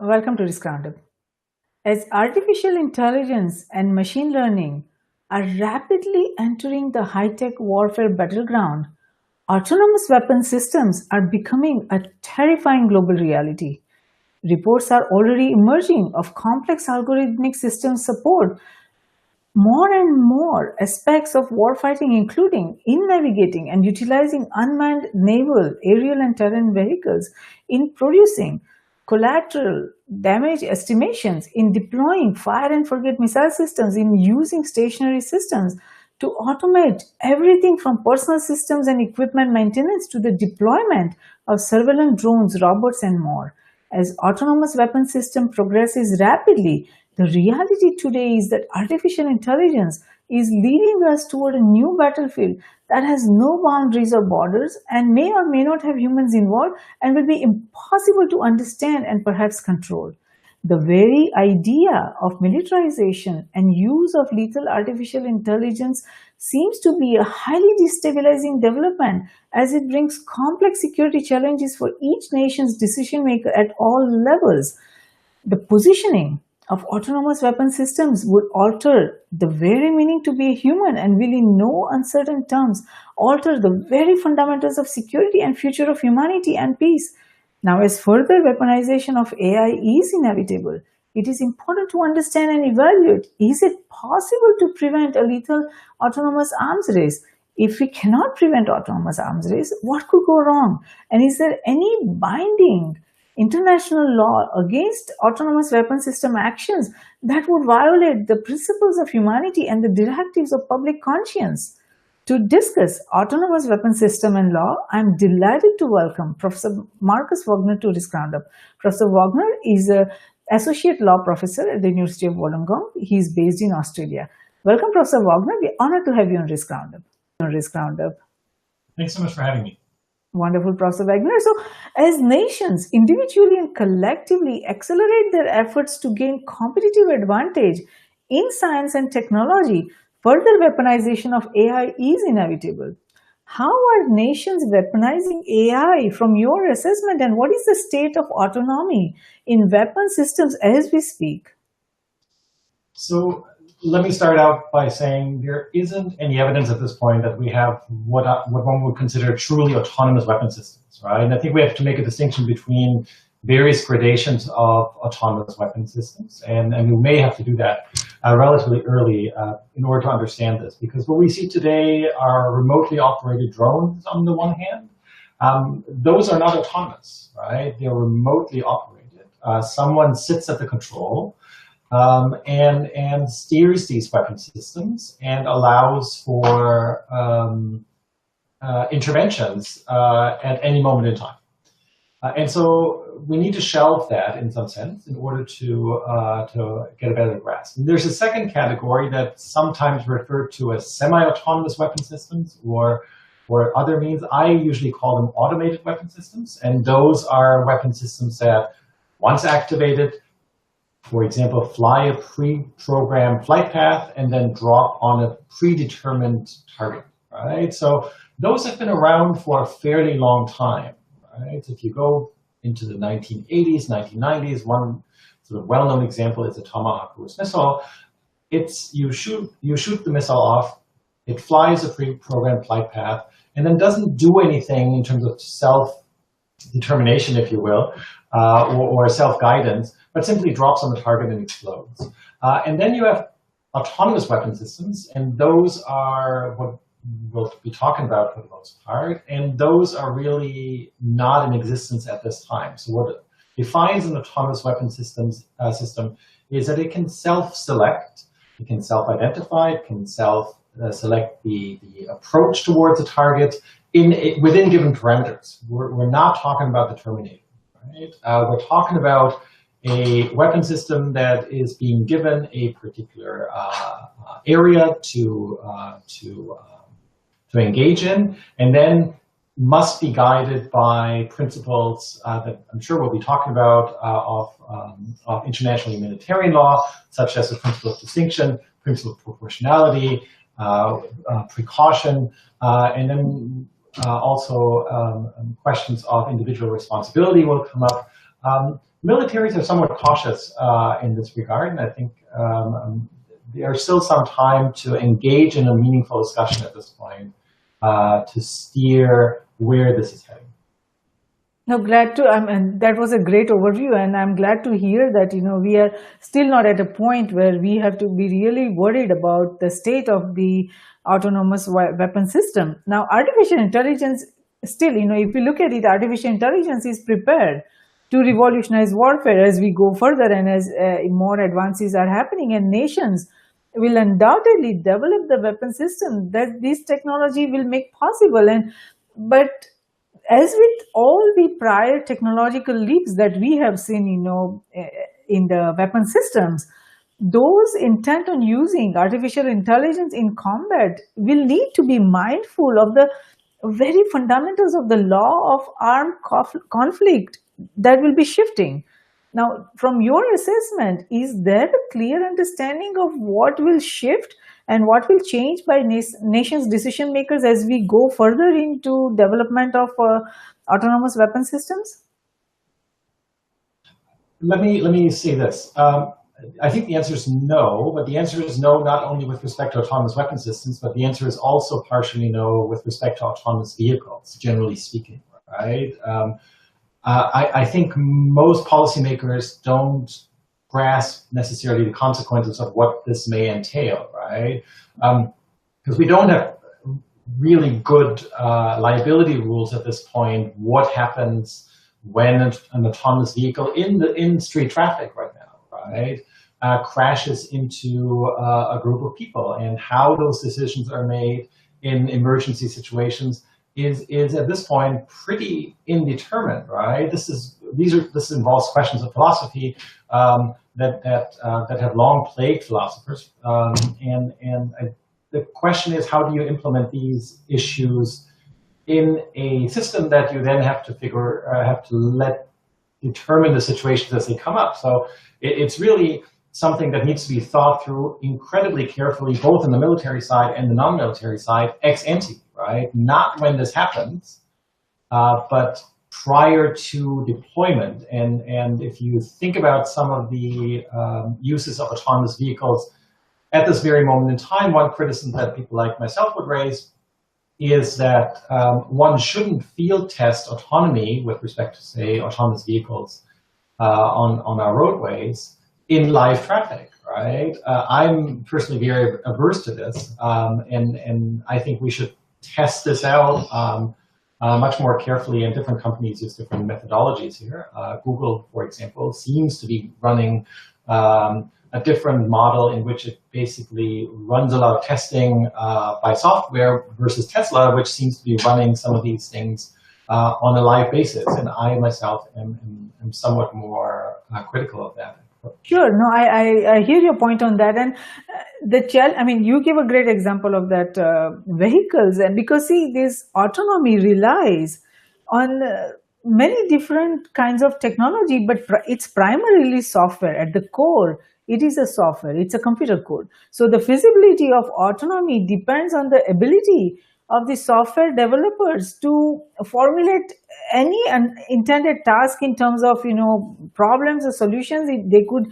Welcome to this Roundup. As artificial intelligence and machine learning are rapidly entering the high-tech warfare battleground, autonomous weapon systems are becoming a terrifying global reality. Reports are already emerging of complex algorithmic system support more and more aspects of warfighting, including in navigating and utilizing unmanned naval, aerial, and terrain vehicles, in producing collateral damage estimations, in deploying fire and forget missile systems, in using stationary systems to automate everything from personal systems and equipment maintenance to the deployment of surveillance drones, robots, and more. As autonomous weapon system progresses rapidly, the reality today is that artificial intelligence is leading us toward a new battlefield that has no boundaries or borders and may or may not have humans involved and will be impossible to understand and perhaps control. The very idea of militarization and use of lethal artificial intelligence seems to be a highly destabilizing development as it brings complex security challenges for each nation's decision maker at all levels. The positioning of autonomous weapon systems would alter the very meaning to be a human and will in no uncertain terms alter the very fundamentals of security and future of humanity and peace. Now, as further weaponization of AI is inevitable, it is important to understand and evaluate, is it possible to prevent a lethal autonomous arms race? If we cannot prevent autonomous arms race, what could go wrong? And is there any binding international law against autonomous weapon system actions that would violate the principles of humanity and the directives of public conscience? To discuss autonomous weapon system and law, I am delighted to welcome Professor Markus Wagner to this Roundup. Professor Wagner is an associate law professor at the University of Wollongong. He is based in Australia. Welcome, Professor Wagner. We are honored to have you on this Roundup. Thanks so much for having me. Wonderful, Professor Wagner. So, as nations individually and collectively accelerate their efforts to gain competitive advantage in science and technology, further weaponization of AI is inevitable. How are nations weaponizing AI from your assessment, and what is the state of autonomy in weapon systems as we speak? So let me start out by saying there isn't any evidence at this point that we have what one would consider truly autonomous weapon systems, right? And I think we have to make a distinction between various gradations of autonomous weapon systems, and we may have to do that relatively early in order to understand this, because what we see today are remotely operated drones on the one hand. Those are not autonomous, right? They're remotely operated. Someone sits at the control and steers these weapon systems and allows for interventions at any moment in time. And so we need to shelve that in some sense in order to get a better grasp. And there's a second category that's sometimes referred to as semi-autonomous weapon systems or other means. I usually call them automated weapon systems. And those are weapon systems that, once activated, for example, fly a pre-programmed flight path and then drop on a predetermined target, right? So those have been around for a fairly long time. Right? If you go into the 1980s, 1990s, one sort of well-known example is the Tomahawk cruise missile. You shoot the missile off, it flies a pre-programmed flight path, and then doesn't do anything in terms of self-determination, if you will, or self-guidance, but simply drops on the target and explodes. And then you have autonomous weapon systems, and those are what we'll be talking about for the most part, and those are really not in existence at this time. So what defines an autonomous weapon system is that it can self-select, it can self-identify, it can self-select the approach towards a target within given parameters. We're not talking about the Terminator, right? We're talking about a weapon system that is being given a particular area to engage in, and then must be guided by principles that I'm sure we'll be talking about of international humanitarian law, such as the principle of distinction, principle of proportionality, precaution, and then also questions of individual responsibility will come up. militaries are somewhat cautious in this regard, and I think there's still some time to engage in a meaningful discussion at this point to steer where this is heading. No, glad to, and that was a great overview, and I'm glad to hear that, we are still not at a point where we have to be really worried about the state of the autonomous weapon system. Now, artificial intelligence, still, if you look at it, artificial intelligence is prepared to revolutionize warfare as we go further and as more advances are happening, and nations will undoubtedly develop the weapon system that this technology will make possible. But as with all the prior technological leaps that we have seen, in the weapon systems, those intent on using artificial intelligence in combat will need to be mindful of the very fundamentals of the law of armed conflict that will be shifting. Now, from your assessment, is there a clear understanding of what will shift and what will change by nations' decision makers as we go further into development of autonomous weapon systems? Let me say this. I think the answer is no, but the answer is no not only with respect to autonomous weapon systems, but the answer is also partially no with respect to autonomous vehicles, generally speaking, right? I think most policymakers don't grasp necessarily the consequences of what this may entail, right? Because we don't have really good liability rules at this point. What happens when an autonomous vehicle in street traffic right now, right, crashes into a group of people, and how those decisions are made in emergency situations is at this point pretty indeterminate, right? This involves questions of philosophy that have long plagued philosophers, the question is, how do you implement these issues in a system that you then have to determine the situations as they come up? So it's really something that needs to be thought through incredibly carefully, both on the military side and the non-military side, ex ante, right? Not when this happens, but prior to deployment. And if you think about some of the uses of autonomous vehicles at this very moment in time, one criticism that people like myself would raise is that one shouldn't field test autonomy with respect to, say, autonomous vehicles on our roadways in live traffic, right? I'm personally very averse to this, and I think we should test this out much more carefully, and different companies use different methodologies here. Google, for example, seems to be running a different model in which it basically runs a lot of testing by software versus Tesla, which seems to be running some of these things on a live basis. And I myself am somewhat more critical of that. Sure. No, I hear your point on that. And you give a great example of that vehicles. And because, see, this autonomy relies on many different kinds of technology, but it's primarily software. At the core, it is a software. It's a computer code. So the feasibility of autonomy depends on the ability of the software developers to formulate any intended task in terms of problems or solutions. They could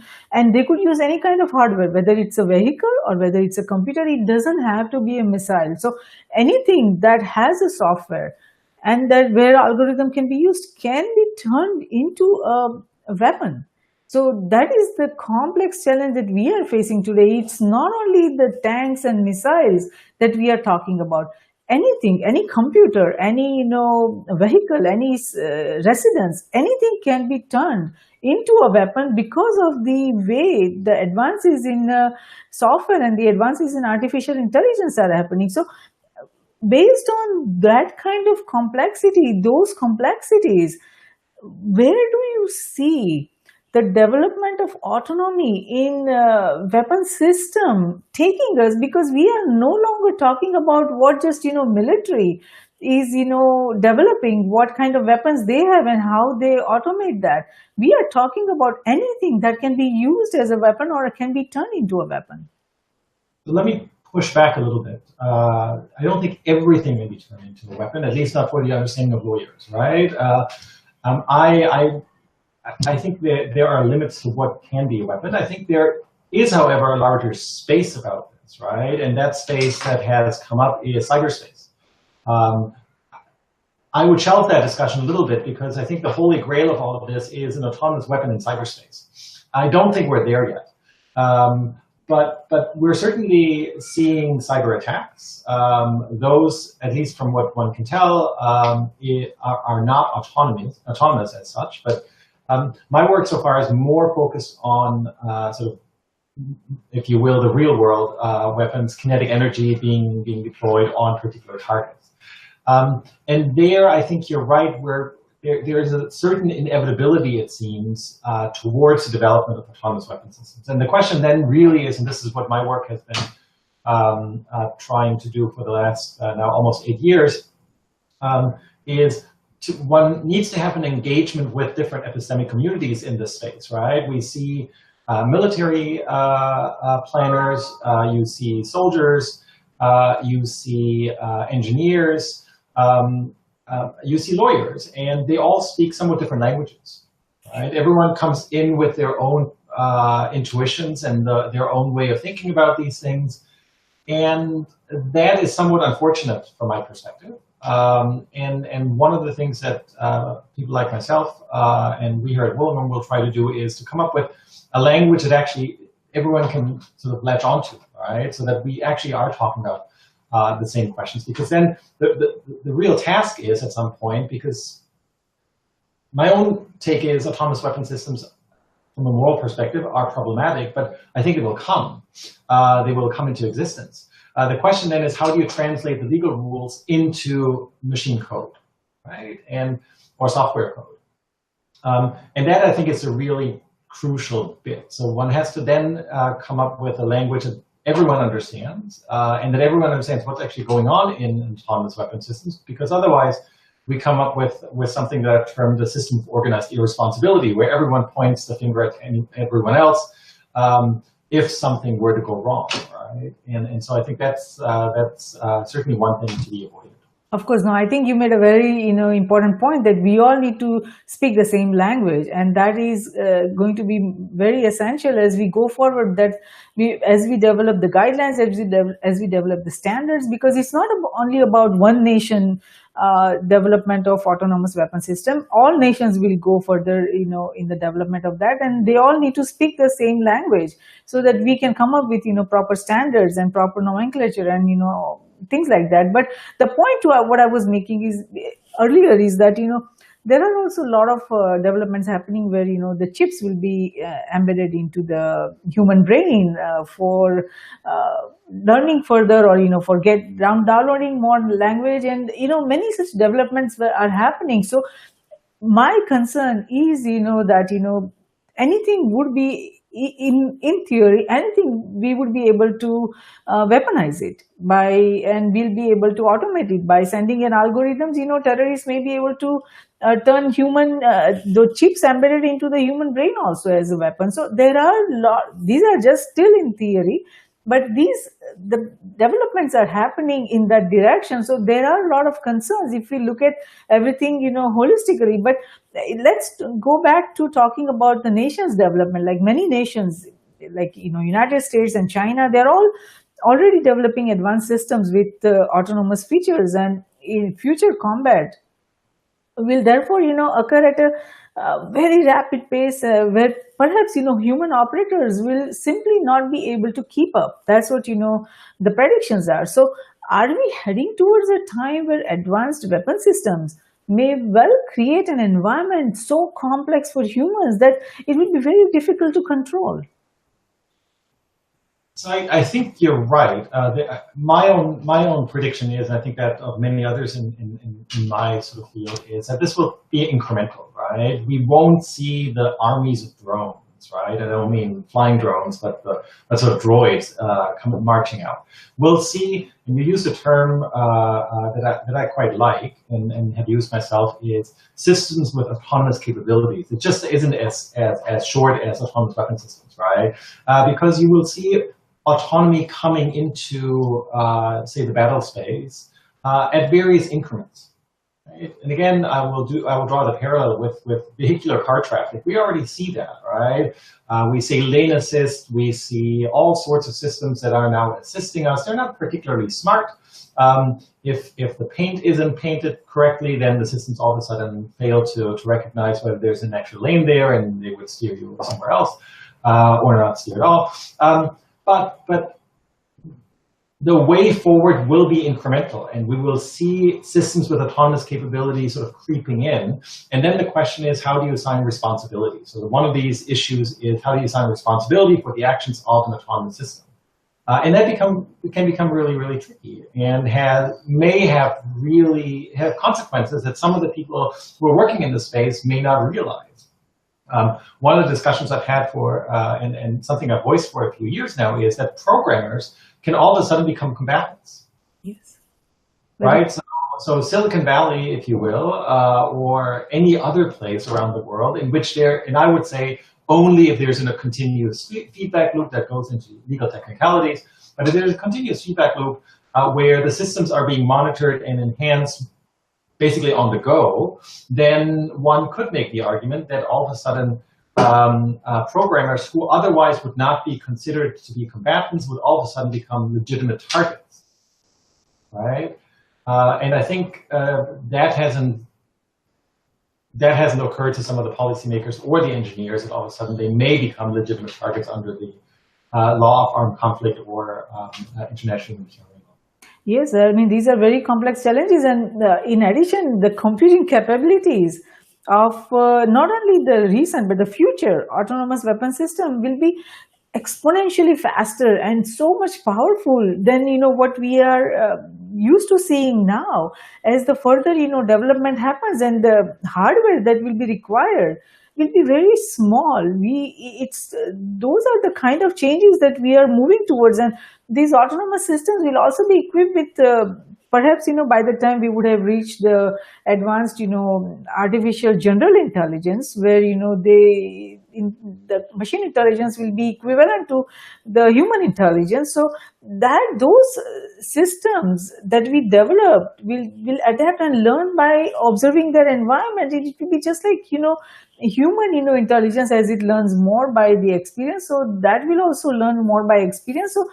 use any kind of hardware, whether it's a vehicle or whether it's a computer. It doesn't have to be a missile. So anything that has a software and that where algorithm can be used can be turned into a weapon. So that is the complex challenge that we are facing today. It's not only the tanks and missiles that we are talking about. Anything, any computer, any vehicle, any residence, anything can be turned into a weapon because of the way the advances in software and the advances in artificial intelligence are happening. So based on that kind of complexity, those complexities, where do you see the development of autonomy in weapon system taking us? Because we are no longer talking about what just military is developing, what kind of weapons they have and how they automate that. We are talking about anything that can be used as a weapon or can be turned into a weapon. Let me push back a little bit. I don't think everything can be turned into a weapon, at least not for the understanding of lawyers, right? I think that there are limits to what can be a weapon. I think there is, however, a larger space about this, right? And that space that has come up is cyberspace. I would shelve that discussion a little bit because I think the holy grail of all of this is an autonomous weapon in cyberspace. I don't think we're there yet. But we're certainly seeing cyber attacks. Those, at least from what one can tell, are not autonomous as such. But my work so far is more focused on sort of, if you will, the real world weapons, kinetic energy being deployed on particular targets. And there, I think you're right, where there is a certain inevitability, it seems, towards the development of autonomous weapon systems. And the question then really is, and this is what my work has been trying to do for the last now almost 8 years, is one needs to have an engagement with different epistemic communities in this space, right? We see military planners, you see soldiers, you see engineers, you see lawyers, and they all speak somewhat different languages, right? Everyone comes in with their own intuitions and their own way of thinking about these things, and that is somewhat unfortunate from my perspective. And one of the things that people like myself and we here at Wollongong will try to do is to come up with a language that actually everyone can sort of latch onto, right? So that we actually are talking about the same questions, because then the real task is at some point, because my own take is autonomous weapon systems from a moral perspective are problematic, but I think it will come. They will come into existence. The question then is, how do you translate the legal rules into machine code, right? Or software code. And that, I think, is a really crucial bit. So one has to then come up with a language that everyone understands, and that everyone understands what's actually going on in autonomous weapon systems, because otherwise we come up with something that I've termed a system of organized irresponsibility, where everyone points the finger at everyone else if something were to go wrong, right? And so I think that's certainly one thing to be avoided. Of course, no, I think you made a very important point that we all need to speak the same language, and that is going to be very essential as we go forward, that as we develop the guidelines, as we develop the standards, because it's not only about one nation development of autonomous weapon system. All nations will go further in the development of that, and they all need to speak the same language so that we can come up with proper standards and proper nomenclature and things like that. But the point to what I was making is earlier is that there are also a lot of developments happening where the chips will be embedded into the human brain for learning further, or for downloading more language, and many such developments are happening. So my concern is that anything would be, in theory, anything we would be able to weaponize it and we'll be able to automate it by sending in algorithms. Terrorists may be able to turn the chips embedded into the human brain also as a weapon. So there are these are just still in theory, but the developments are happening in that direction. So there are a lot of concerns if we look at everything holistically. But let's go back to talking about the nation's development. Like many nations, like United States and China, they're all already developing advanced systems with autonomous features, and in future combat will therefore occur at a very rapid pace, where perhaps human operators will simply not be able to keep up. That's what the predictions are. So are we heading towards a time where advanced weapon systems may well create an environment so complex for humans that it will be very difficult to control? So I think you're right. My own prediction is, and I think that of many others in my sort of field, is that this will be incremental, right? We won't see the armies of drones, right? I don't mean flying drones, but sort of droids marching out. We'll see, and you use a term that I quite like and have used myself, is systems with autonomous capabilities. It just isn't as short as autonomous weapon systems, right? Because you will see autonomy coming into, say, the battle space at various increments, Right? And again, I will draw the parallel with vehicular car traffic. We already see that, right? We see lane assist. We see all sorts of systems that are now assisting us. They're not particularly smart. If the paint isn't painted correctly, then the systems all of a sudden fail to recognize whether there's an actual lane there, and they would steer you somewhere else, or not steer at all. But the way forward will be incremental, and we will see systems with autonomous capability sort of creeping in. And then the question is, how do you assign responsibility? So one of these issues is, how do you assign responsibility for the actions of an autonomous system? And that can become really, really tricky, and may have consequences that some of the people who are working in this space may not realize. One of the discussions I've had and something I've voiced for a few years now, is that programmers can all of a sudden become combatants. Yes. Right? So Silicon Valley, if you will, or any other place around the world in which and I would say only if there's a continuous feedback loop that goes into legal technicalities, but if there's a continuous feedback loop where the systems are being monitored and enhanced basically on the go, then one could make the argument that all of a sudden programmers who otherwise would not be considered to be combatants would all of a sudden become legitimate targets, right? And I think that hasn't occurred to some of the policymakers or the engineers, that all of a sudden they may become legitimate targets under the law of armed conflict or international nuclear law. Yes, I mean, these are very complex challenges, and in addition, the computing capabilities of not only the recent but the future autonomous weapon system will be exponentially faster and so much powerful than what we are used to seeing now. As the further development happens, and the hardware that will be required will be very small. Those are the kind of changes that we are moving towards, and these autonomous systems will also be equipped with perhaps by the time we would have reached the advanced artificial general intelligence, where the machine intelligence will be equivalent to the human intelligence, so that those systems that we develop will adapt and learn by observing their environment. It will be just like human intelligence, as it learns more by the experience, so that will also learn more by experience. So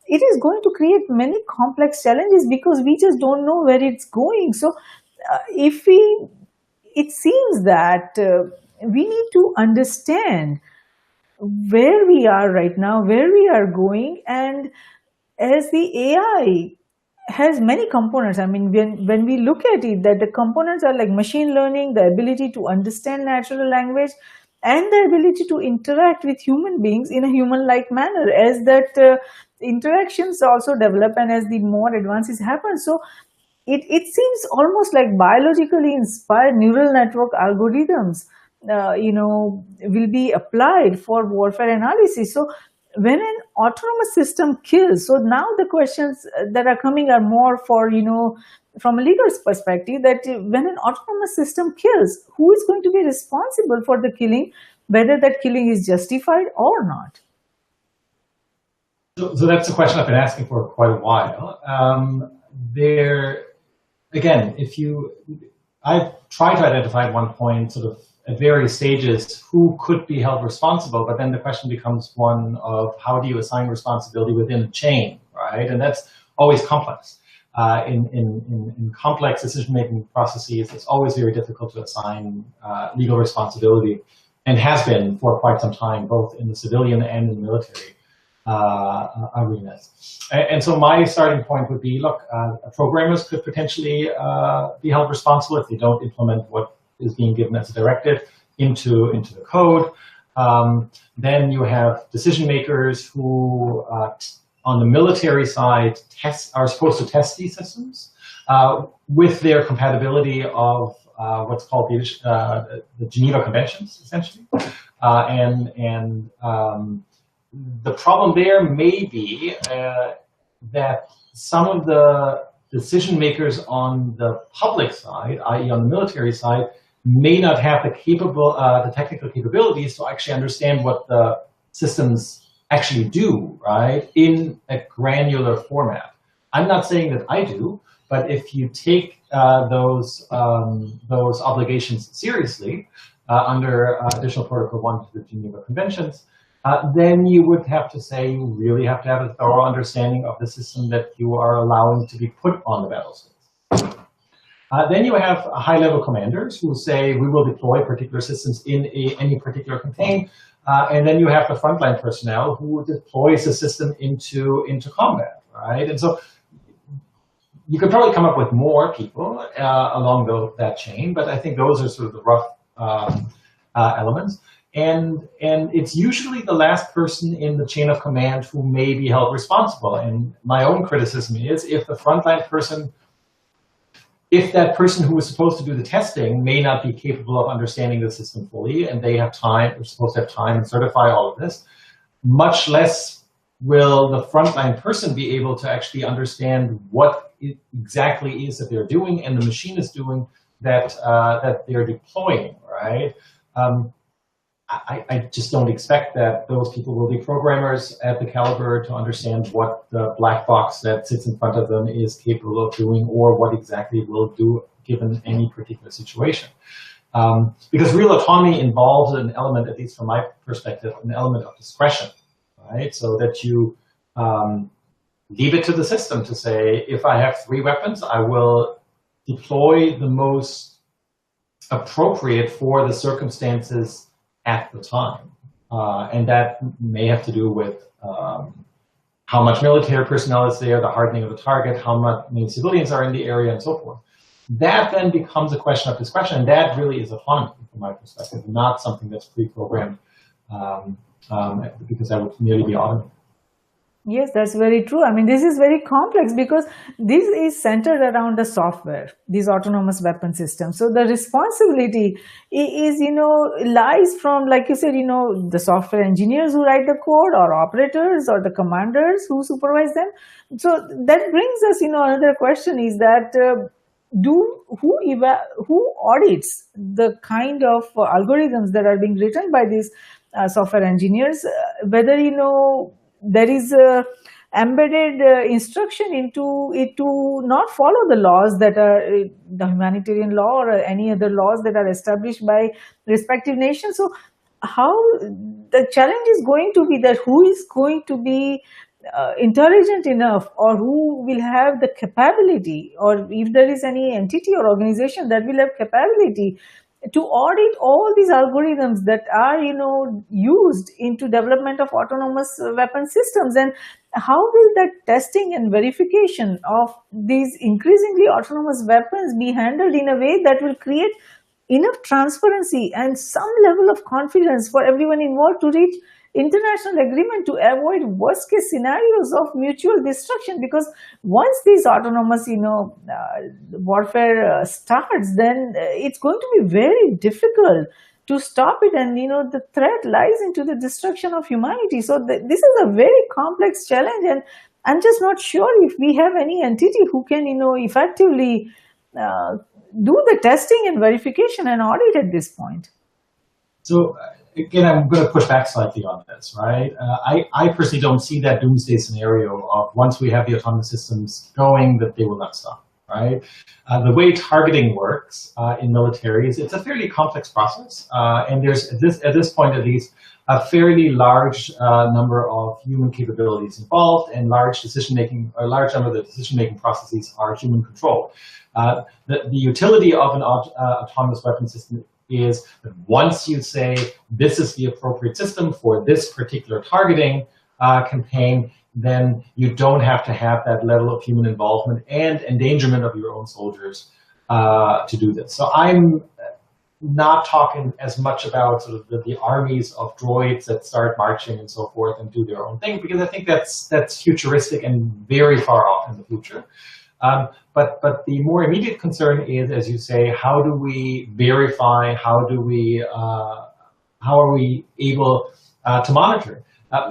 it is going to create many complex challenges because we just don't know where it's going. So it seems that we need to understand where we are right now, where we are going, and as the AI has many components. I mean, when we look at it, that the components are like machine learning, the ability to understand natural language, and the ability to interact with human beings in a human-like manner, as that interactions also develop and as the more advances happen. So it seems almost like biologically inspired neural network algorithms will be applied for warfare analysis. So when an autonomous system kills, so now the questions that are coming are more for, from a legal perspective, that when an autonomous system kills, who is going to be responsible for the killing, whether that killing is justified or not? So that's a question I've been asking for quite a while. I've tried to identify at one point, sort of at various stages, who could be held responsible, but then the question becomes one of how do you assign responsibility within a chain, right? And that's always complex. In complex decision-making processes, it's always very difficult to assign legal responsibility, and has been for quite some time, both in the civilian and in the military arenas. And so my starting point would be, look, programmers could potentially be held responsible if they don't implement what is being given as a directive into the code. Then you have decision makers who, on the military side, are supposed to test these systems with their compatibility of what's called the Geneva Conventions, essentially. The problem there may be that some of the decision makers on the public side, i.e. on the military side, may not have the technical capabilities to actually understand what the systems actually do, right, in a granular format. I'm not saying that I do, But if you take those obligations seriously under Additional Protocol 1 to the Geneva Conventions, then you would have to say you really have to have a thorough understanding of the system that you are allowing to be put on the battlefield. Then you have high-level commanders who say, we will deploy particular systems in any particular campaign. And then you have the frontline personnel who deploys the system into combat, right? And so you could probably come up with more people along that chain, but I think those are sort of the rough elements. And it's usually the last person in the chain of command who may be held responsible. And my own criticism is if the frontline person, if that person who was supposed to do the testing may not be capable of understanding the system fully, and they have time, they're supposed to have time and certify all of this, much less will the frontline person be able to actually understand what it exactly is that they're doing and the machine is doing that they're deploying, right? I just don't expect that those people will be programmers at the caliber to understand what the black box that sits in front of them is capable of doing or what exactly it will do given any particular situation. Because real autonomy involves an element, at least from my perspective, an element of discretion, right? So that you leave it to the system to say, if I have 3 weapons, I will deploy the most appropriate for the circumstances at the time. And that may have to do with how much military personnel is there, the hardening of the target, how many civilians are in the area, and so forth. That then becomes a question of discretion, and that really is autonomy from my perspective, not something that's pre-programmed, because that would merely be autonomy. Yes, that's very true. I mean, this is very complex because this is centered around the software, these autonomous weapon systems. So the responsibility is, lies from, like you said, the software engineers who write the code or operators or the commanders who supervise them. So that brings us, another question is that who audits the kind of algorithms that are being written by these software engineers, whether, there is a embedded instruction into it to not follow the laws that are the humanitarian law or any other laws that are established by respective nations. So how the challenge is going to be that who is going to be intelligent enough or who will have the capability, or if there is any entity or organization that will have capability to audit all these algorithms that are, used into development of autonomous weapon systems, and how will that testing and verification of these increasingly autonomous weapons be handled in a way that will create enough transparency and some level of confidence for everyone involved to reach international agreement to avoid worst case scenarios of mutual destruction? Because once these autonomous warfare starts, then it's going to be very difficult to stop it, and the threat lies into the destruction of humanity. So this is a very complex challenge, and I'm just not sure if we have any entity who can effectively do the testing and verification and audit at this point. So again, I'm going to push back slightly on this, right? I personally don't see that doomsday scenario of once we have the autonomous systems going, that they will not stop, right? The way targeting works in militaries, it's a fairly complex process. And there's, at this point at least, a fairly large number of human capabilities involved, and large number of the decision-making processes are human controlled. The utility of an autonomous weapon system is that once you say this is the appropriate system for this particular targeting campaign, then you don't have to have that level of human involvement and endangerment of your own soldiers to do this. So I'm not talking as much about sort of the armies of droids that start marching and so forth and do their own thing, because I think that's futuristic and very far off in the future. But the more immediate concern is, as you say, how do we verify? How are we able to monitor?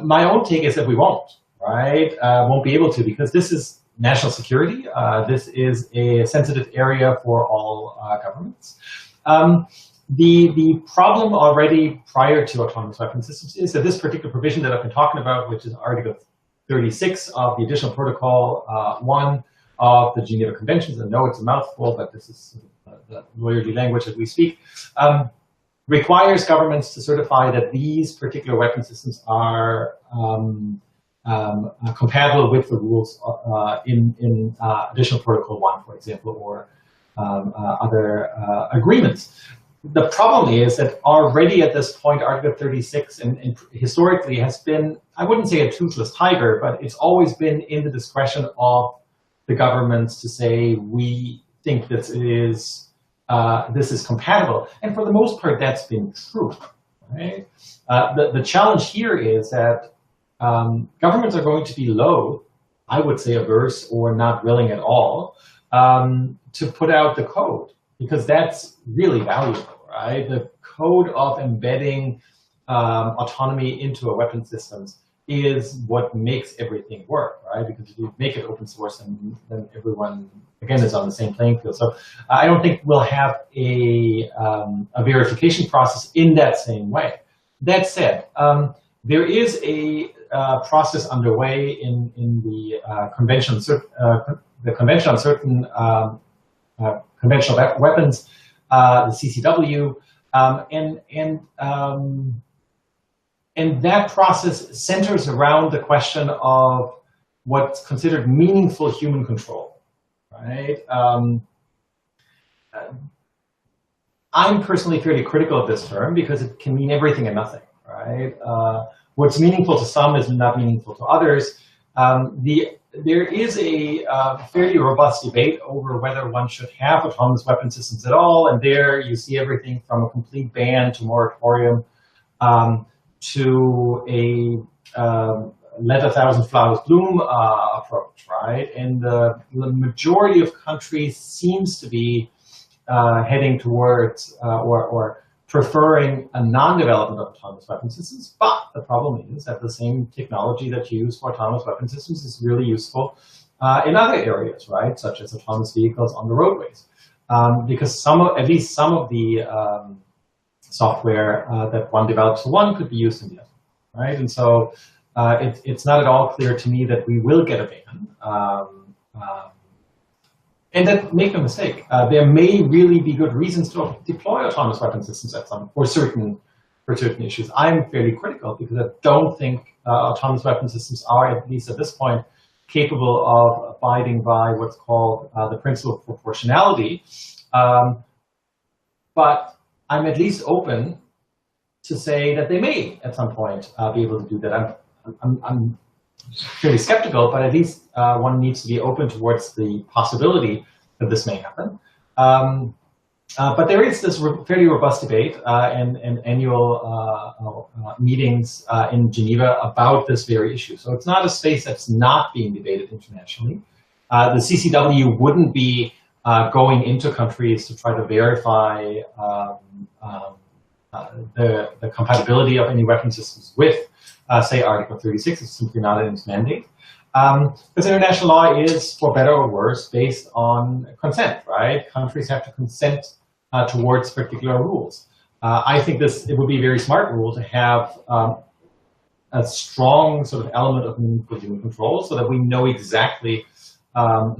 My own take is that we won't, right? Won't be able to, because this is national security. This is a sensitive area for all governments. The problem already prior to autonomous weapon systems is that this particular provision that I've been talking about, which is Article 36 of the Additional Protocol 1, of the Geneva Conventions. I know it's a mouthful, but this is the lawyerly language that we speak. Requires governments to certify that these particular weapon systems are compatible with the rules in Additional Protocol 1, for example, or other agreements. The problem is that already at this point, Article 36 and historically has been, I wouldn't say a toothless tiger, but it's always been in the discretion of the governments to say, we think this is compatible. And for the most part, that's been true. Right? The challenge here is that governments are going to be low, I would say averse or not willing at all, to put out the code, because that's really valuable. Right? The code of embedding autonomy into a weapon systems is what makes everything work, right? Because if you make it open source, then everyone, again, is on the same playing field. So I don't think we'll have a verification process in that same way. That said, there is a process underway in the Convention on Certain Conventional Weapons, the CCW, and that process centers around the question of what's considered meaningful human control, right? I'm personally fairly critical of this term because it can mean everything and nothing, right? What's meaningful to some is not meaningful to others. There is a fairly robust debate over whether one should have autonomous weapon systems at all, and there you see everything from a complete ban to moratorium to a let a thousand flowers bloom approach, right? And the majority of countries seems to be heading towards or preferring a non-development of autonomous weapon systems, but the problem is that the same technology that you use for autonomous weapon systems is really useful in other areas, right, such as autonomous vehicles on the roadways, because at least some of the software that one develops for one could be used in the other, right? And so it's not at all clear to me that we will get a ban. And that, make no mistake, there may really be good reasons to deploy autonomous weapon systems at for certain issues. I'm fairly critical because I don't think autonomous weapon systems are, at least at this point, capable of abiding by what's called the principle of proportionality. But I'm at least open to say that they may, at some point, be able to do that. I'm fairly skeptical, but at least one needs to be open towards the possibility that this may happen. But there is this fairly robust debate and annual meetings in Geneva about this very issue. So it's not a space that's not being debated internationally. The CCW wouldn't be going into countries to try to verify the compatibility of any weapon systems with, say, Article 36. It's simply not in its mandate. Because international law is, for better or worse, based on consent, right? Countries have to consent towards particular rules. I think it would be a very smart rule to have a strong sort of element of meaningful human control so that we know exactly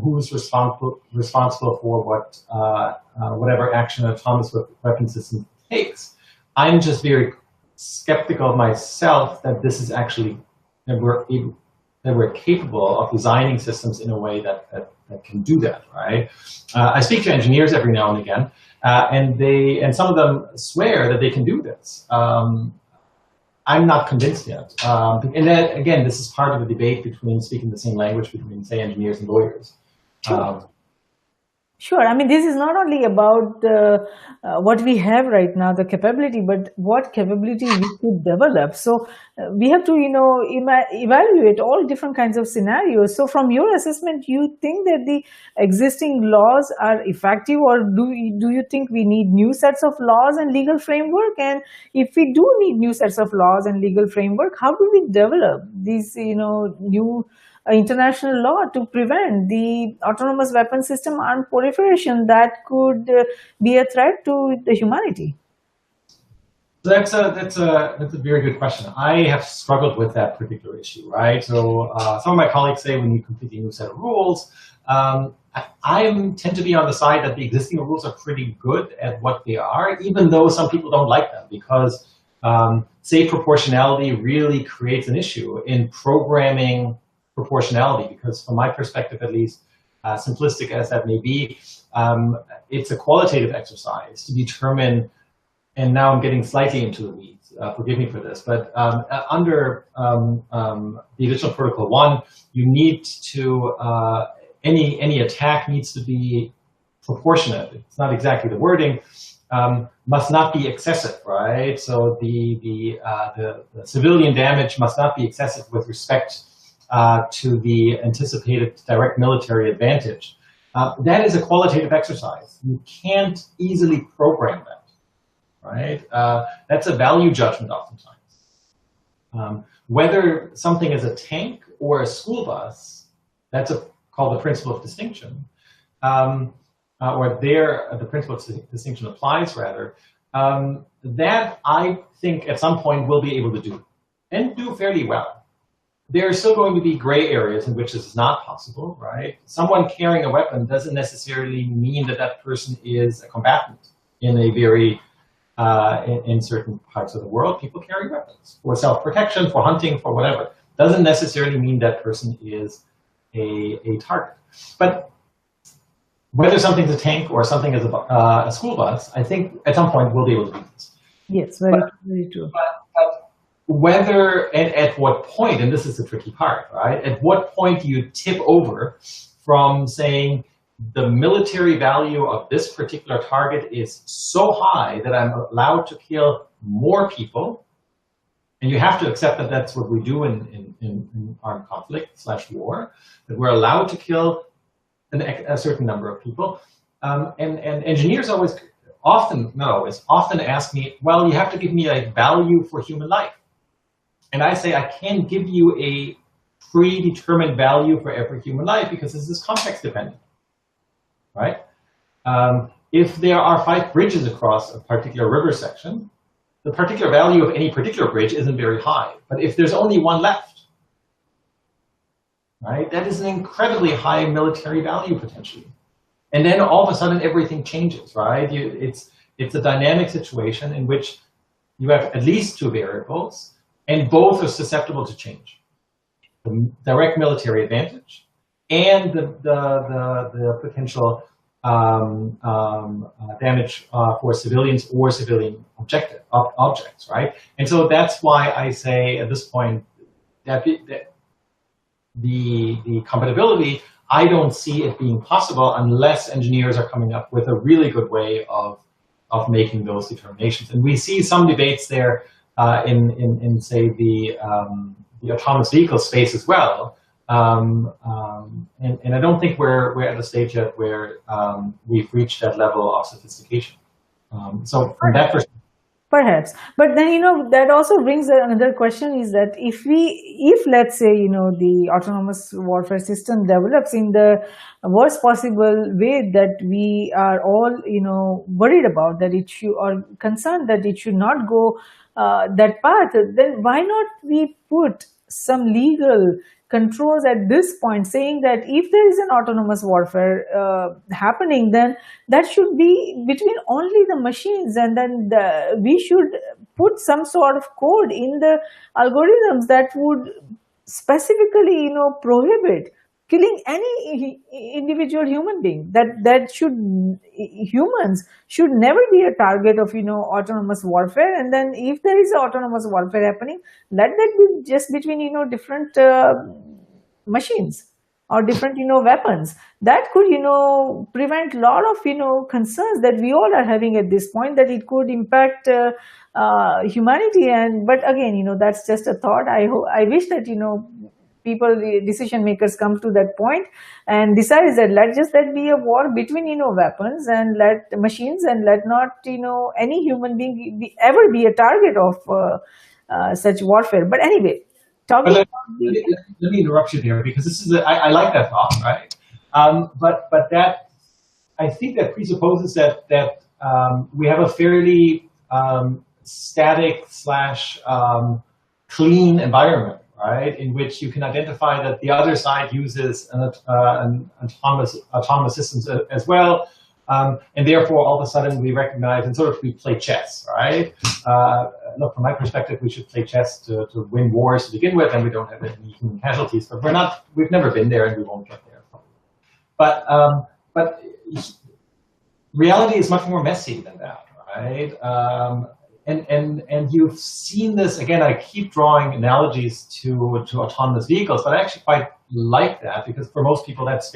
who's responsible for whatever action an autonomous weapon system takes. I'm just very skeptical of myself that this is actually, that we're capable of designing systems in a way that can do that, right? I speak to engineers every now and again, and some of them swear that they can do this. I'm not convinced yet. And then, again, this is part of the debate between speaking the same language between, say, engineers and lawyers. Sure. Sure. I mean, this is not only about what we have right now, the capability, but what capability we could develop. So we have to, evaluate all different kinds of scenarios. So from your assessment, you think that the existing laws are effective, or do you think we need new sets of laws and legal framework? And if we do need new sets of laws and legal framework, how do we develop these, new international law to prevent the autonomous weapon system armed proliferation that could be a threat to the humanity? That's a very good question. I have struggled with that particular issue, right? So some of my colleagues say we need a completely new set of rules. I tend to be on the side that the existing rules are pretty good at what they are, even though some people don't like them, because safe proportionality really creates an issue in programming proportionality, because from my perspective at least, simplistic as that may be, it's a qualitative exercise to determine, and now I'm getting slightly into the weeds, forgive me for this, but under the original Protocol 1, you need to, any attack needs to be proportionate. It's not exactly the wording, must not be excessive, right? So the civilian damage must not be excessive with respect to the anticipated direct military advantage. That is a qualitative exercise. You can't easily program that, right? That's a value judgment oftentimes. Whether something is a tank or a school bus, that's called the principle of distinction, or there the principle of distinction applies rather, that I think at some point we'll be able to do, and do fairly well. There are still going to be gray areas in which this is not possible, right? Someone carrying a weapon doesn't necessarily mean that that person is a combatant in a very, in certain parts of the world, people carry weapons for self-protection, for hunting, for whatever. Doesn't necessarily mean that person is a target. But whether something's a tank or something is a school bus, I think at some point we'll be able to do this. Yes, very true. But whether and at what point, and this is the tricky part, right? At what point do you tip over from saying the military value of this particular target is so high that I'm allowed to kill more people, and you have to accept that that's what we do in armed conflict / war, that we're allowed to kill a certain number of people. And engineers often ask me, well, you have to give me a value for human life. And I say, I can't give you a predetermined value for every human life because this is context dependent, right? If there are 5 bridges across a particular river section, the particular value of any particular bridge isn't very high. But if there's only one left, right, that is an incredibly high military value potentially. And then all of a sudden everything changes, right? It's a dynamic situation in which you have at least 2 variables, and both are susceptible to change. The direct military advantage and the potential damage for civilians or civilian objects, right? And so that's why I say at this point that the compatibility, I don't see it being possible unless engineers are coming up with a really good way of making those determinations. And we see some debates there in say the autonomous vehicle space as well. And I don't think we're at a stage yet where we've reached that level of sophistication. So from that perspective, perhaps, but then that also brings another question: is that if let's say the autonomous warfare system develops in the worst possible way that we are all worried about, that it should, or concerned that it should not go that path, then why not we put some legal controls at this point, saying that if there is an autonomous warfare happening, then that should be between only the machines, and then we should put some sort of code in the algorithms that would specifically prohibit killing any individual human being. That humans should never be a target of autonomous warfare. And then if there is autonomous warfare happening, let that be just between different machines or different weapons. That could prevent a lot of concerns that we all are having at this point, that it could impact humanity. But again, that's just a thought. I wish that people, the decision makers, come to that point and decides that let be a war between weapons and let machines, and let not any human being ever be a target of such warfare. But anyway, let me interrupt you there, because this is I like that thought, right? But that, I think that presupposes that we have a fairly static / clean environment, right, in which you can identify that the other side uses an autonomous systems as well. And therefore, all of a sudden, we recognize and sort of we play chess, right? Look, from my perspective, we should play chess to win wars to begin with, and we don't have any human casualties. But we've never been there, and we won't get there. But reality is much more messy than that, right? And you've seen this again. I keep drawing analogies to autonomous vehicles, but I actually quite like that because for most people, that's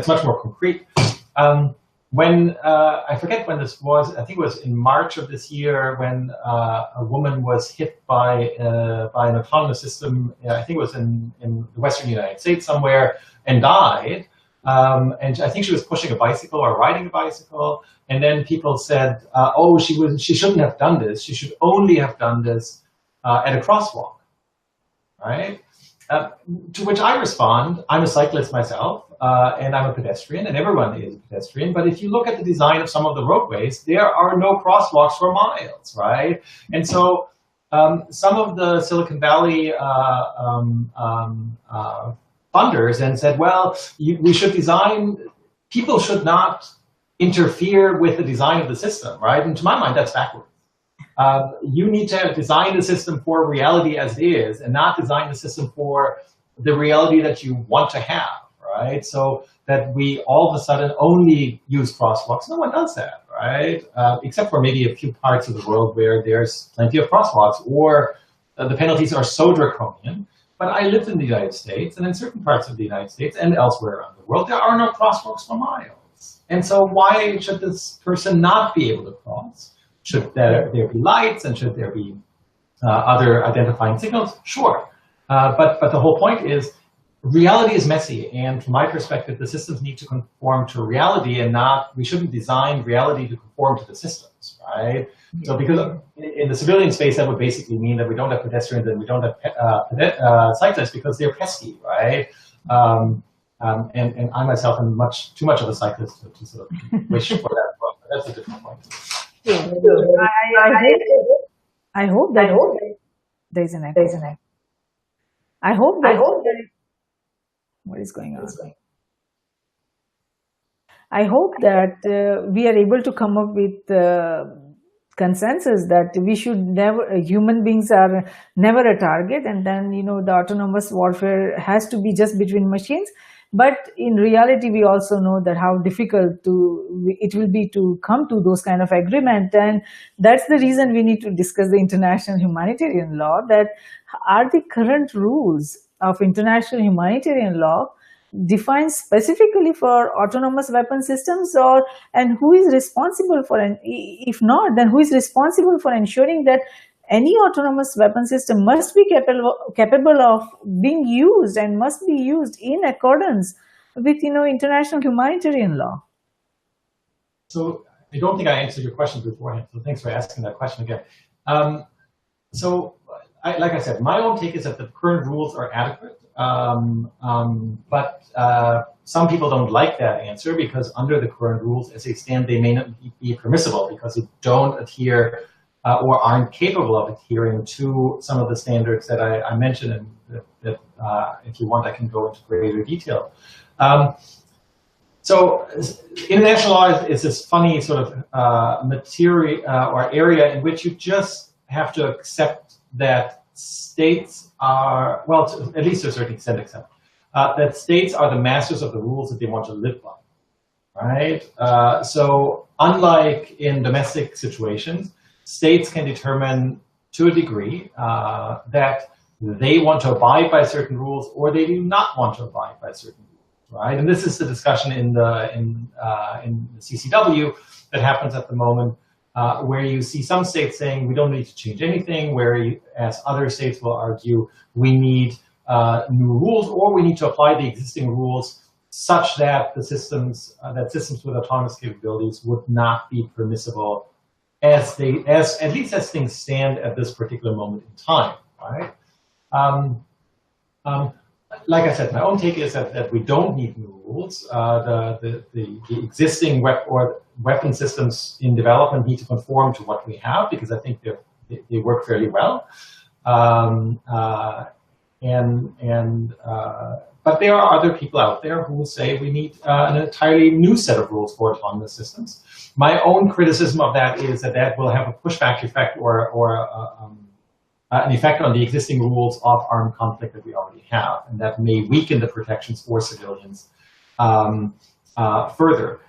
much more concrete. When I forget when this was, I think it was in March of this year when a woman was hit by an autonomous system. I think it was in the Western United States somewhere and died. And I think she was pushing a bicycle or riding a bicycle. And then people said, "Oh, she shouldn't have done this. She should only have done this at a crosswalk." Right? To which I respond, I'm a cyclist myself, and I'm a pedestrian, and everyone is a pedestrian. But if you look at the design of some of the roadways, there are no crosswalks for miles, right? And so some of the Silicon Valley funders then said, well, we should design, people should not interfere with the design of the system, right? And to my mind, that's backwards. You need to design the system for reality as it is and not design the system for the reality that you want to have, right? So that we all of a sudden only use crosswalks. No one does that, right? Except for maybe a few parts of the world where there's plenty of crosswalks or the penalties are so draconian. But I lived in the United States, and in certain parts of the United States and elsewhere around the world, there are no crosswalks for miles. And so why should this person not be able to cross? Should there be lights, and should there be other identifying signals? Sure. But the whole point is reality is messy. And from my perspective, the systems need to conform to reality and we shouldn't design reality to conform to the systems, right? So because in the civilian space, that would basically mean that we don't have pedestrians and we don't have cyclists because they're pesky, right? And I myself am too much of a cyclist to sort of wish for that, but that's a different point. I hope that there is an echo. I hope that what is going on? I hope that we are able to come up with consensus that we should never, human beings are never a target, and then the autonomous warfare has to be just between machines. But in reality, we also know that how difficult it will be to come to those kind of agreement, and that's the reason we need to discuss the international humanitarian law. That are the current rules of international humanitarian law defined specifically for autonomous weapon systems, and who is responsible for, and if not, then who is responsible for ensuring that any autonomous weapon system must be capable of being used and must be used in accordance with international humanitarian law. So I don't think I answered your question beforehand, so thanks for asking that question again. Like I said, my own take is that the current rules are adequate, but some people don't like that answer because under the current rules as they stand, they may not be permissible because they don't adhere or aren't capable of adhering to some of the standards that I mentioned, and that if you want, I can go into greater detail. So international law is this funny sort of material or area in which you just have to accept that states are, well, at least to a certain extent, that states are the masters of the rules that they want to live by, right? So unlike in domestic situations, states can determine to a degree that they want to abide by certain rules or they do not want to abide by certain rules, right? And this is the discussion in the CCW that happens at the moment, where you see some states saying we don't need to change anything, whereas other states will argue we need new rules or we need to apply the existing rules such that the systems with autonomous capabilities would not be permissible at least as things stand at this particular moment in time, right? Like I said, my own take is that we don't need new rules. The existing weapon systems in development need to conform to what we have because I think they work fairly well. but there are other people out there who say we need an entirely new set of rules for autonomous systems. My own criticism of that is that that will have a pushback effect or an effect on the existing rules of armed conflict that we already have, and that may weaken the protections for civilians further.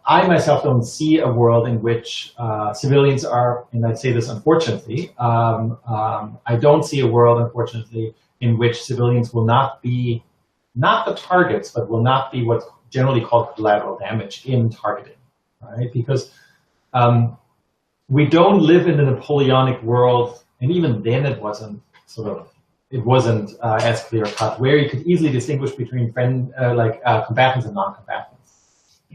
I myself don't see a world in which civilians are, and I'd say this unfortunately, I don't see a world, unfortunately, in which civilians will not be, not the targets, but will not be what's generally called collateral damage in targeting, right? Because we don't live in a Napoleonic world, and even then it wasn't as clear cut, where you could easily distinguish between combatants and non-combatants.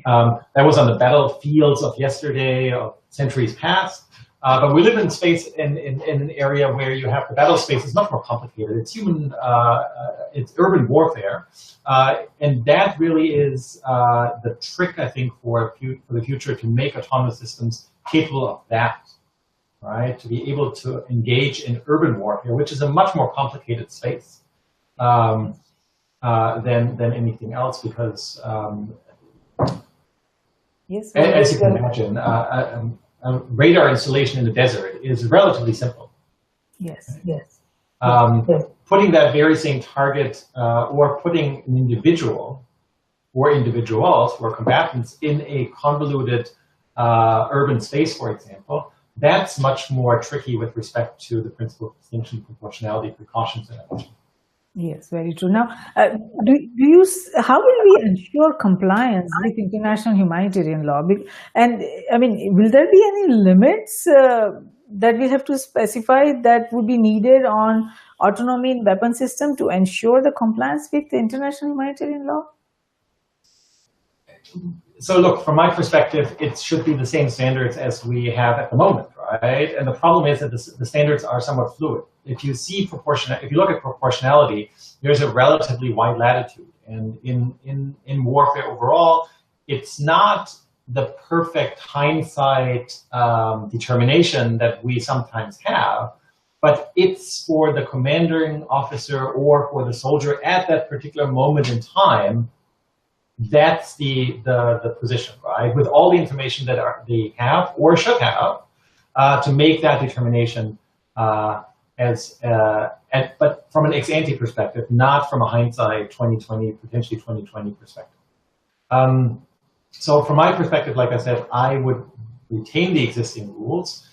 That was on the battlefields of yesterday, of centuries past. But we live in space in an area where you have the battle space is much more complicated. It's it's urban warfare, and that really is the trick, I think, for the future, to make autonomous systems capable of that, right? To be able to engage in urban warfare, which is a much more complicated space than anything else, because yes, as you can imagine, radar installation in the desert is relatively simple. Yes, yes. Putting that very same target, or putting an individual or individuals or combatants in a convoluted urban space, for example, that's much more tricky with respect to the principle of distinction, proportionality, precautions, and everything. Yes, very true. Now, how will we ensure compliance with international humanitarian law? And I mean, will there be any limits that we have to specify that would be needed on autonomy in weapon system to ensure the compliance with the international humanitarian law? So look, from my perspective, it should be the same standards as we have at the moment, right? And the problem is that the standards are somewhat fluid. If you look at proportionality, there's a relatively wide latitude. And in warfare overall, it's not the perfect hindsight determination that we sometimes have, but it's for the commanding officer or for the soldier at that particular moment in time. That's the position, right? With all the information that they have or should have to make that determination, but from an ex-ante perspective, not from a hindsight 2020, potentially 2020 perspective. So from my perspective, like I said, I would retain the existing rules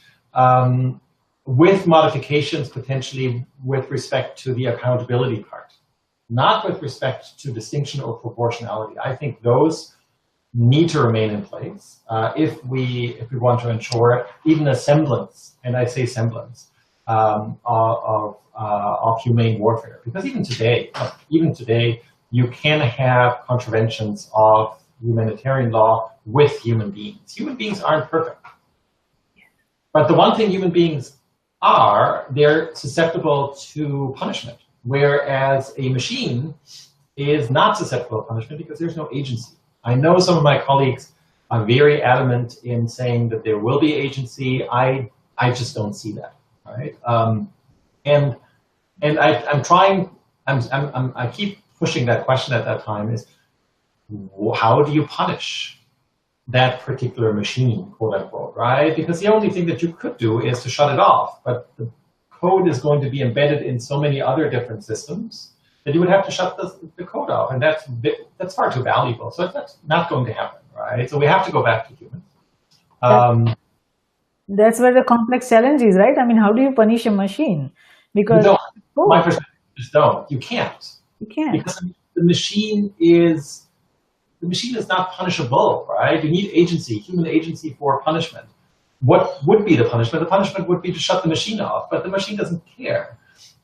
with modifications potentially with respect to the accountability part, not with respect to distinction or proportionality. I think those need to remain in place if we want to ensure even a semblance, and I say semblance, of humane warfare. Because even today, you can have contraventions of humanitarian law with human beings. Human beings aren't perfect. But the one thing human beings are, they're susceptible to punishment. Whereas a machine is not susceptible to punishment because there's no agency. I know some of my colleagues are very adamant in saying that there will be agency. I just don't see that, right? I keep pushing that question at that time is, how do you punish that particular machine, quote unquote, right? Because the only thing that you could do is to shut it off, but the code is going to be embedded in so many other different systems that you would have to shut the code off, and that's far too valuable. So that's not going to happen, right? So we have to go back to humans. That's where the complex challenge is, right? I mean, how do you punish a machine? Because my perspective is don't. You can't. You can't. Because the machine is not punishable, right? You need agency, human agency for punishment. What would be the punishment? The punishment would be to shut the machine off, but the machine doesn't care.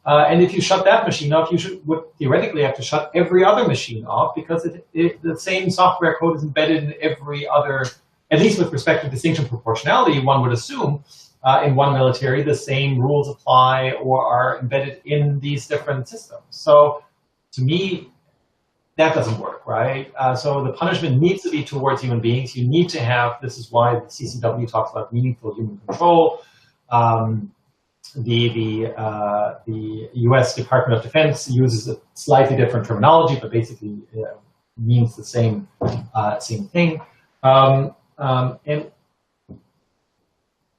And if you shut that machine off, you would theoretically have to shut every other machine off, because the same software code is embedded in every other, at least with respect to distinction proportionality, one would assume in one military the same rules apply or are embedded in these different systems. So to me, that doesn't work, right? So the punishment needs to be towards human beings. You need to have, this is why the CCW talks about meaningful human control. the U.S. Department of Defense uses a slightly different terminology, but basically means the same thing. And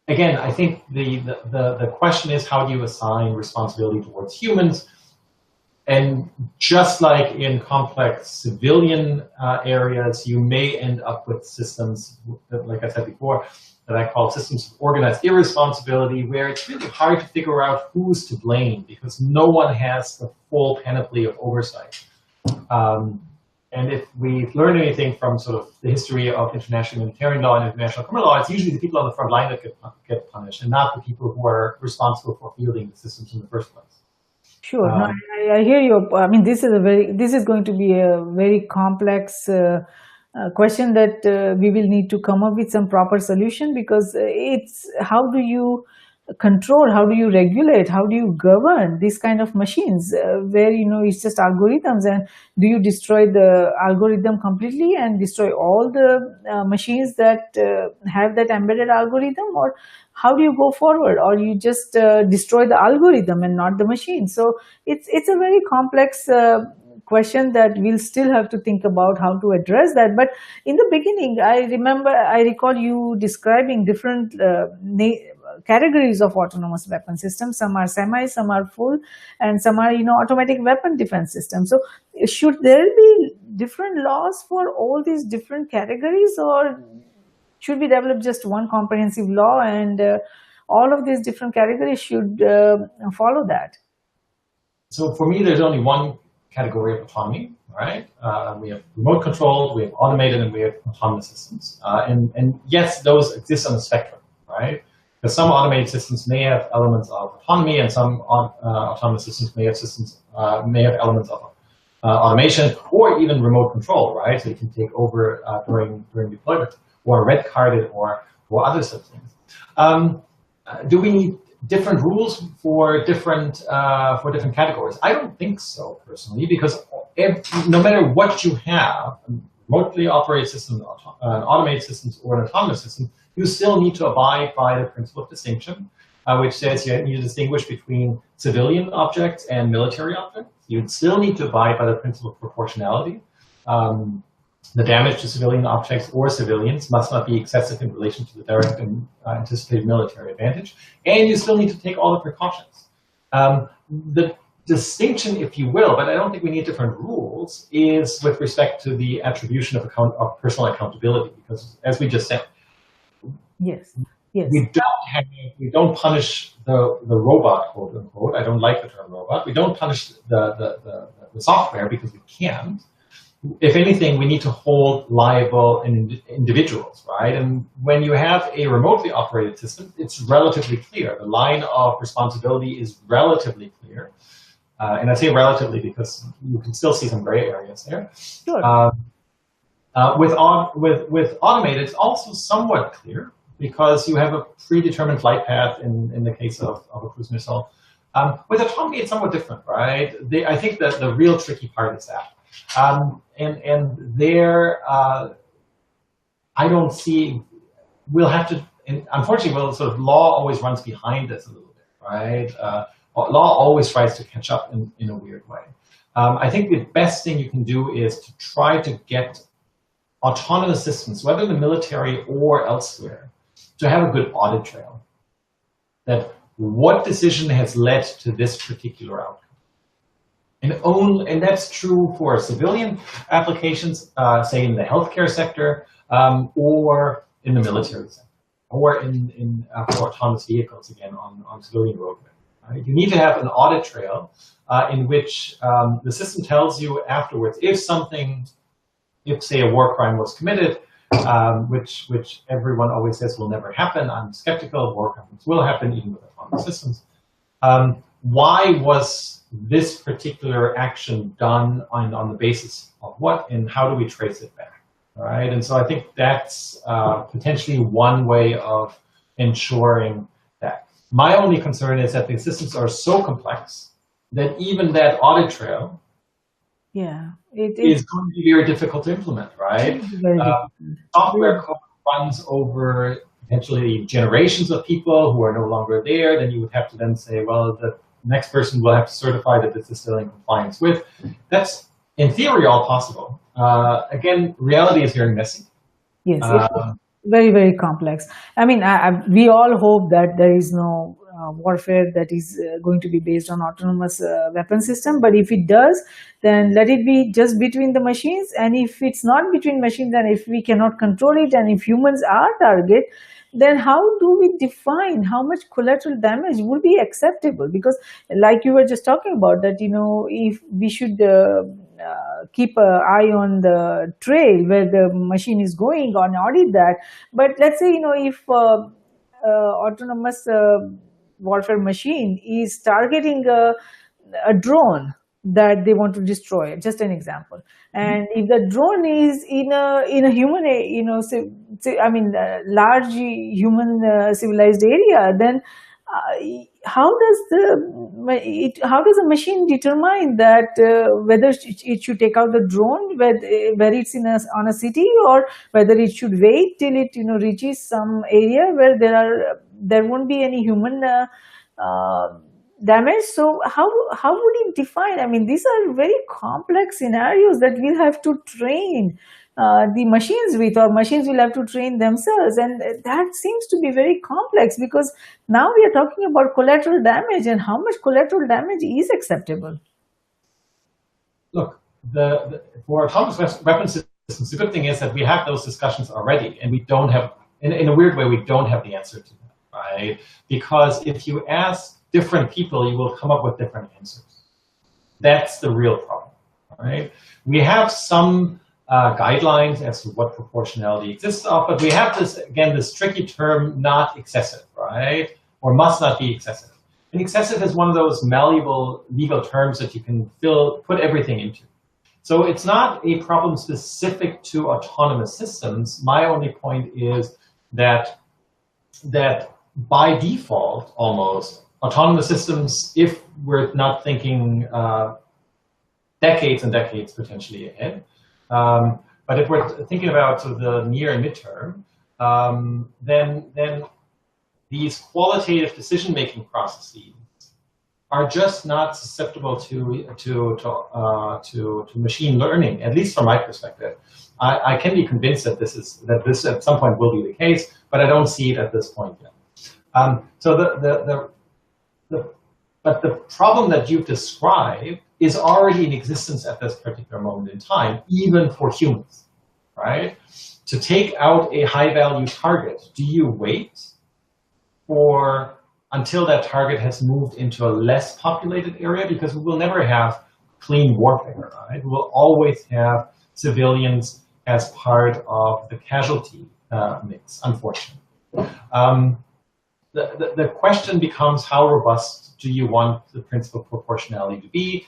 again, I think the question is, how do you assign responsibility towards humans? And just like in complex civilian areas, you may end up with systems, like I said before, that I call systems of organized irresponsibility, where it's really hard to figure out who's to blame because no one has the full panoply of oversight. And if we've learned anything from sort of the history of international humanitarian law and international criminal law, it's usually the people on the front line that get punished, and not the people who are responsible for fielding the systems in the first place. Sure. No, I hear you. I mean, this is going to be a very complex question that we will need to come up with some proper solution, because it's how do you control, how do you regulate, how do you govern these kind of machines where it's just algorithms, and do you destroy the algorithm completely and destroy all the machines that have that embedded algorithm, or how do you go forward, or you just destroy the algorithm and not the machine? So it's a very complex question that we'll still have to think about how to address that. But in the beginning, I recall you describing different categories of autonomous weapon systems. Some are semi, some are full, and some are automatic weapon defense systems. So should there be different laws for all these different categories, or should we develop just one comprehensive law, and all of these different categories should follow that? So for me, there's only one category of autonomy, right? We have remote controlled, we have automated, and we have autonomous systems. And yes, those exist on the spectrum, right? Because some automated systems may have elements of autonomy, and some autonomous systems may have elements of automation, or even remote control, right? So you can take over during deployment, or red carded, or other such things. Do we need different rules for different categories? I don't think so, personally, because no matter what you have, remotely operated systems, automated systems, or an autonomous system, you still need to abide by the principle of distinction, which says you need to distinguish between civilian objects and military objects. You still need to abide by the principle of proportionality. The damage to civilian objects or civilians must not be excessive in relation to the direct and anticipated military advantage. And you still need to take all the precautions. The distinction, if you will, but I don't think we need different rules, is with respect to the attribution of personal accountability. Because as we just said, yes, we don't punish the robot, quote unquote. I don't like the term robot. We don't punish the software because we can't. If anything, we need to hold liable individuals, right? And when you have a remotely operated system, it's relatively clear. The line of responsibility is relatively clear. And I say relatively because you can still see some gray areas there. Sure. With automated, it's also somewhat clear because you have a predetermined flight path in the case of a cruise missile. With autonomy, it's somewhat different, right? I think that the real tricky part is that. And there, I don't see, we'll have to, unfortunately, sort of law always runs behind this a little bit, right? Law always tries to catch up in a weird way. I think the best thing you can do is to try to get autonomous systems, whether in the military or elsewhere, to have a good audit trail. That what decision has led to this particular outcome. And that's true for civilian applications, say in the healthcare sector, or in the military sector, or for autonomous vehicles, again, on civilian roadway. Right? You need to have an audit trail in which the system tells you afterwards if say a war crime was committed, which everyone always says will never happen. I'm skeptical. War crimes will happen even with autonomous systems. Why was this particular action done on the basis of what, and how do we trace it back? All right, and so I think that's potentially one way of ensuring that. My only concern is that the systems are so complex that even that audit trail is going to be very difficult to implement, right? Very software code runs over potentially generations of people who are no longer there, then you would have to then say, well, the next person will have to certify that this is still in compliance with. That's, in theory, all possible. Again, reality is very messy. Yes, it's very, very complex. I mean, we all hope that there is no warfare that is going to be based on autonomous weapon system. But if it does, then let it be just between the machines. And if it's not between machines, and if we cannot control it, and if humans are target, then how do we define how much collateral damage would be acceptable? Because like you were just talking about that, if we should keep an eye on the trail where the machine is going on, audit that. But let's say, if autonomous warfare machine is targeting a drone that they want to destroy, just an example, and if the drone is in a human, large human civilized area, then how does the machine determine that whether it should take out the drone where it's on a city, or whether it should wait till it reaches some area where there won't be any human damage? So how would it define? I mean, these are very complex scenarios that we'll have to train the machines with, or machines will have to train themselves, and that seems to be very complex, because now we are talking about collateral damage, and how much collateral damage is acceptable. Look, for autonomous weapon systems, the good thing is that we have those discussions already, and we don't have, in a weird way, we don't have the answer to them, right? Because if you ask different people, you will come up with different answers. That's the real problem, right? We have some guidelines as to what proportionality exists of, but we have this tricky term, not excessive, right? Or must not be excessive. And excessive is one of those malleable legal terms that you can put everything into. So it's not a problem specific to autonomous systems. My only point is that by default, almost, autonomous systems, if we're not thinking decades and decades potentially ahead, but if we're thinking about sort of the near and midterm, then these qualitative decision-making processes are just not susceptible to machine learning, at least from my perspective. I can be convinced that this at some point will be the case, but I don't see it at this point yet. But the problem that you've described is already in existence at this particular moment in time, even for humans, right? To take out a high-value target, do you wait until that target has moved into a less populated area? Because we will never have clean warfare, right? We will always have civilians as part of the casualty mix, unfortunately. The question becomes, how robust do you want the principle of proportionality to be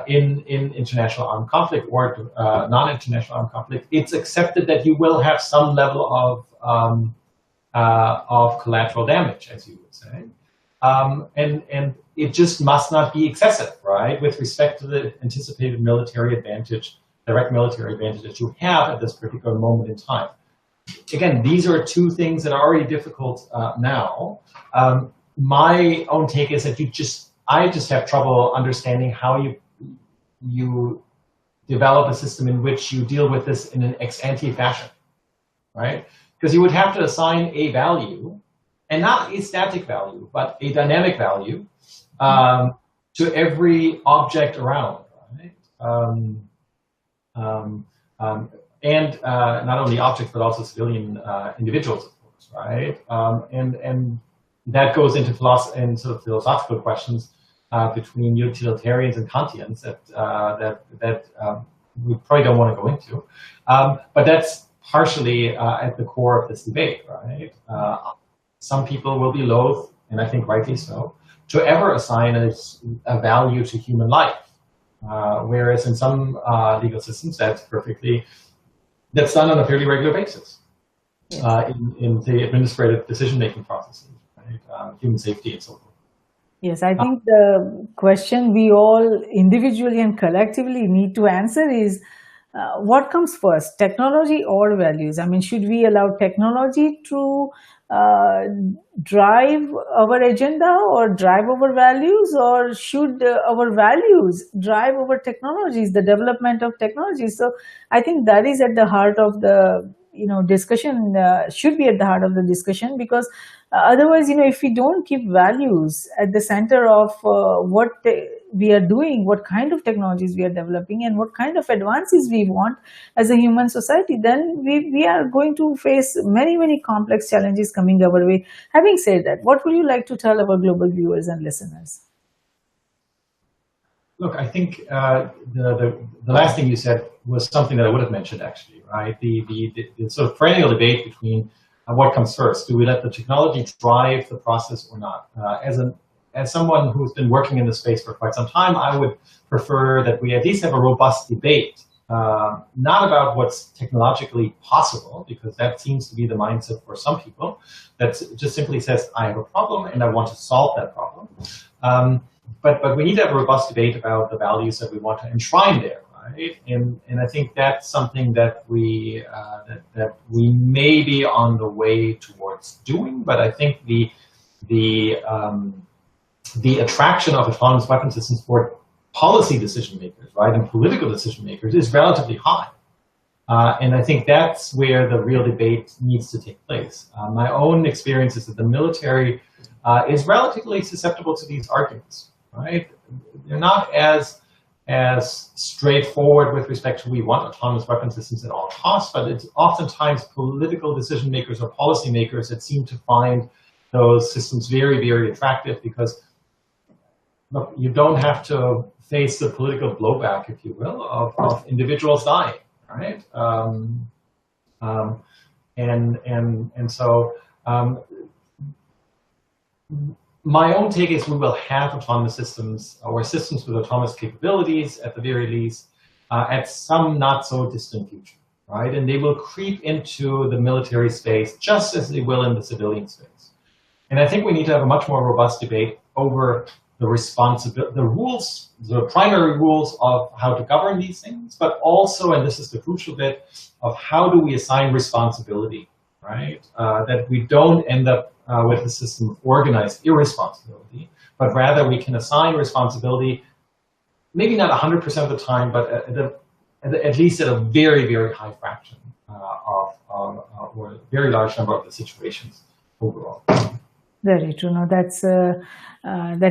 in international armed conflict or non-international armed conflict? It's accepted that you will have some level of collateral damage, as you would say, and it just must not be excessive, right? With respect to the anticipated military advantage, direct military advantage that you have at this particular moment in time. Again, these are two things that are already difficult now. My own take is that I just have trouble understanding how you develop a system in which you deal with this in an ex-ante fashion, right? Because you would have to assign a value, and not a static value, but a dynamic value to every object around, right? And not only objects, but also civilian individuals, of course, right? And that goes into sort of philosophical questions between utilitarians and Kantians that we probably don't want to go into. But that's partially at the core of this debate, right? Some people will be loath, and I think rightly so, to ever assign a value to human life, whereas in some legal systems that's done on a fairly regular basis in the administrative decision-making processes, right? Human safety and so forth. Yes, I think the question we all individually and collectively need to answer is, what comes first, technology or values? I mean, should we allow technology to uh, drive our agenda or drive our values, or should our values drive our technologies, the development of technology? So I think that is at the heart of the discussion, should be at the heart of the discussion, because otherwise, if we don't keep values at the center of what we are doing, what kind of technologies we are developing, and what kind of advances we want as a human society, then we are going to face many, many complex challenges coming our way. Having said that, what would you like to tell our global viewers and listeners? Look, I think the last thing you said was something that I would have mentioned, actually, right? The sort of perennial debate between what comes first. Do we let the technology drive the process or not? As someone who's been working in the space for quite some time, I would prefer that we at least have a robust debate, not about what's technologically possible, because that seems to be the mindset for some people, that just simply says, I have a problem and I want to solve that problem. But we need to have a robust debate about the values that we want to enshrine there, right? And I think that's something that we may be on the way towards doing. But I think the attraction of autonomous weapon systems for policy decision makers, right, and political decision makers is relatively high. And I think that's where the real debate needs to take place. My own experience is that the military is relatively susceptible to these arguments, right? They're not as straightforward with respect to we want autonomous weapon systems at all costs, but it's oftentimes political decision makers or policy makers that seem to find those systems very, very attractive, because look, you don't have to face the political blowback, if you will, of individuals dying, right? So my own take is we will have autonomous systems, or systems with autonomous capabilities at the very least, at some not so distant future, right? And they will creep into the military space just as they will in the civilian space. And I think we need to have a much more robust debate over the rules, the primary rules of how to govern these things, but also, and this is the crucial bit, of how do we assign responsibility, right? That we don't end up with a system of organized irresponsibility, but rather we can assign responsibility, maybe not 100% of the time, but at least at a very, very high fraction or a very large number of the situations overall. Very true. No, that's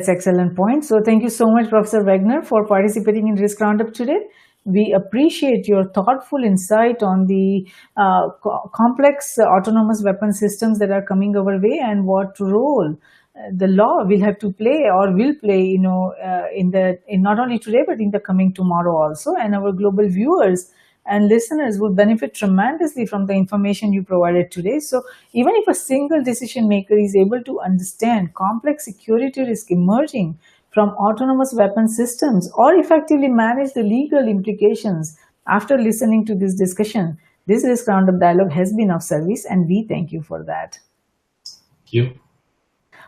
excellent point. So thank you so much, Professor Wagner, for participating in Risk Roundup today. We appreciate your thoughtful insight on the complex autonomous weapon systems that are coming our way, and what role the law will have to play, or will play, in not only today but in the coming tomorrow also. And our global viewers and listeners will benefit tremendously from the information you provided today. So even if a single decision maker is able to understand complex security risk emerging from autonomous weapon systems, or effectively manage the legal implications after listening to this discussion, this Risk Roundup dialogue has been of service, and we thank you for that. Thank you.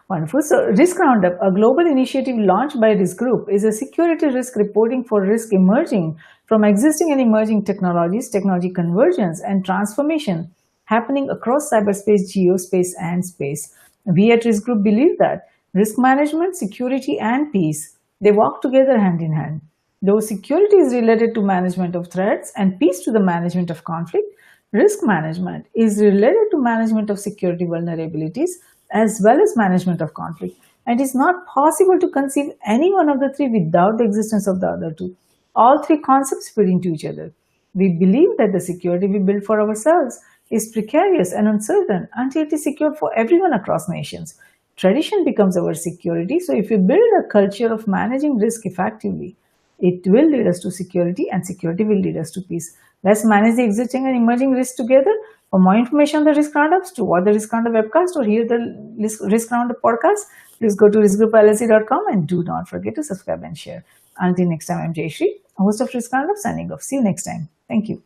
Wonderful. So Risk Roundup, a global initiative launched by Risk Group, is a security risk reporting for risk emerging from existing and emerging technologies, technology convergence and transformation happening across cyberspace, geospace, and space. We at Risk Group believe that risk management, security, and peace, they walk together hand in hand. Though security is related to management of threats and peace to the management of conflict, risk management is related to management of security vulnerabilities as well as management of conflict. And it is not possible to conceive any one of the three without the existence of the other two. All three concepts fit into each other. We believe that the security we build for ourselves is precarious and uncertain until it is secure for everyone across nations. Tradition becomes our security. So if we build a culture of managing risk effectively, it will lead us to security, and security will lead us to peace. Let's manage the existing and emerging risks together. For more information on the Risk Roundups, to watch the Risk Roundup webcast or hear the Risk Roundup podcast, please go to riskgroupllc.com, and do not forget to subscribe and share. Until next time, I'm Jayashree, host of Risk Roundup, signing off. See you next time. Thank you.